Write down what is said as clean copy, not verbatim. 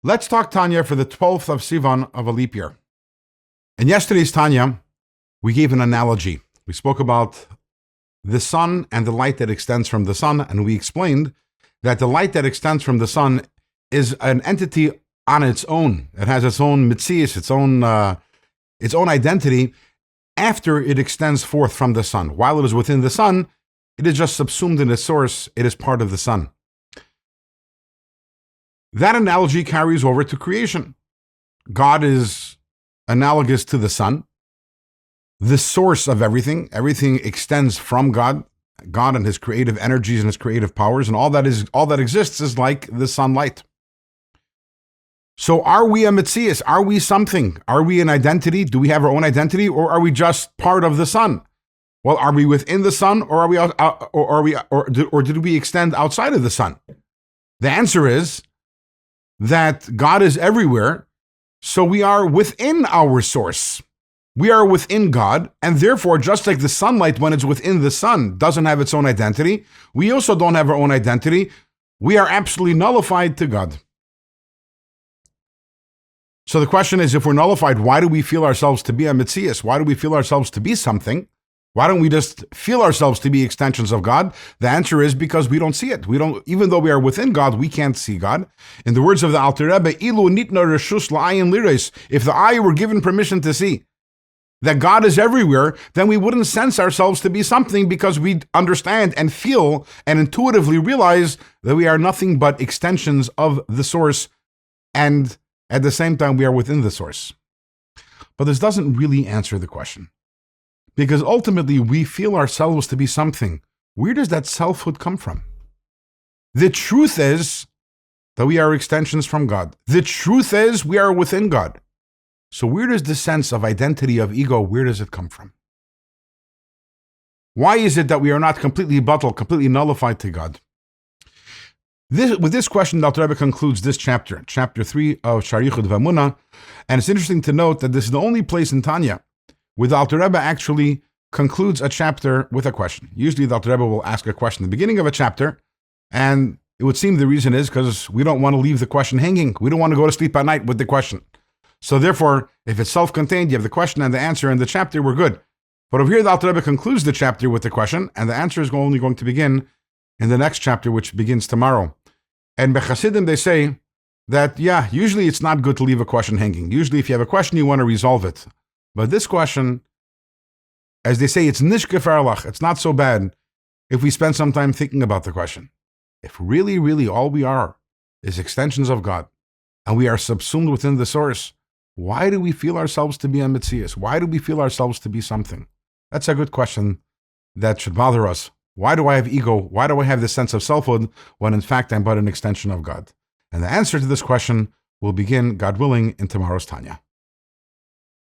Let's talk Tanya for the 12th of Sivan of a leap year. In yesterday's Tanya, we gave an analogy. We spoke about the sun and the light that extends from the sun, and we explained that the light that extends from the sun is an entity on its own. It has its own mitzias, its own identity after it extends forth from the sun. While it is within the sun, it is just subsumed in its source. It is part of the sun. That analogy carries over to creation. God is analogous to the sun, the source of everything. Everything extends from God and his creative energies and his creative powers, and all that exists is like the sunlight. So are we a mitzias? Are we something? Are we an identity? Do we have our own identity, or are we just part of the sun? Well, are we within the sun, or are we out, or did we extend outside of the sun? The answer is that God is everywhere, so we are within our source. We are within God, and therefore, just like the sunlight, when it's within the sun, doesn't have its own identity, we also don't have our own identity. We are absolutely nullified to God. So the question is, if we're nullified, why do we feel ourselves to be a mitzias? Why do we feel ourselves to be something? Why don't we just feel ourselves to be extensions of God? The answer is because we don't see it. We don't, even though we are within God, we can't see God. In the words of the Alter Rebbe, "Ilu nitna reshus la'ayin liros." If the eye were given permission to see that God is everywhere, then we wouldn't sense ourselves to be something, because we understand and feel and intuitively realize that we are nothing but extensions of the source, and at the same time we are within the source. But this doesn't really answer the question. Because ultimately, we feel ourselves to be something. Where does that selfhood come from? The truth is that we are extensions from God. The truth is we are within God. So where does the sense of identity, of ego, where does it come from? Why is it that we are not completely bottled, completely nullified to God? With this question, the Alter Rebbe concludes this chapter 3 of Sharichut V'Amunah, and it's interesting to note that this is the only place in Tanya where the Alter Rebbe actually concludes a chapter with a question. Usually the Alter Rebbe will ask a question at the beginning of a chapter, and it would seem the reason is because we don't want to leave the question hanging. We don't want to go to sleep at night with the question. So therefore, if it's self-contained, you have the question and the answer in the chapter, we're good. But over here, the Alter Rebbe concludes the chapter with the question, and the answer is only going to begin in the next chapter, which begins tomorrow. And by Chasidim, they say that, usually it's not good to leave a question hanging. Usually if you have a question, you want to resolve it. But this question, as they say, it's nish gefarlach. It's not so bad if we spend some time thinking about the question. If really, really all we are is extensions of God, and we are subsumed within the source, why do we feel ourselves to be a mitzias? Why do we feel ourselves to be something? That's a good question that should bother us. Why do I have ego? Why do I have this sense of selfhood when in fact I'm but an extension of God? And the answer to this question will begin, God willing, in tomorrow's Tanya.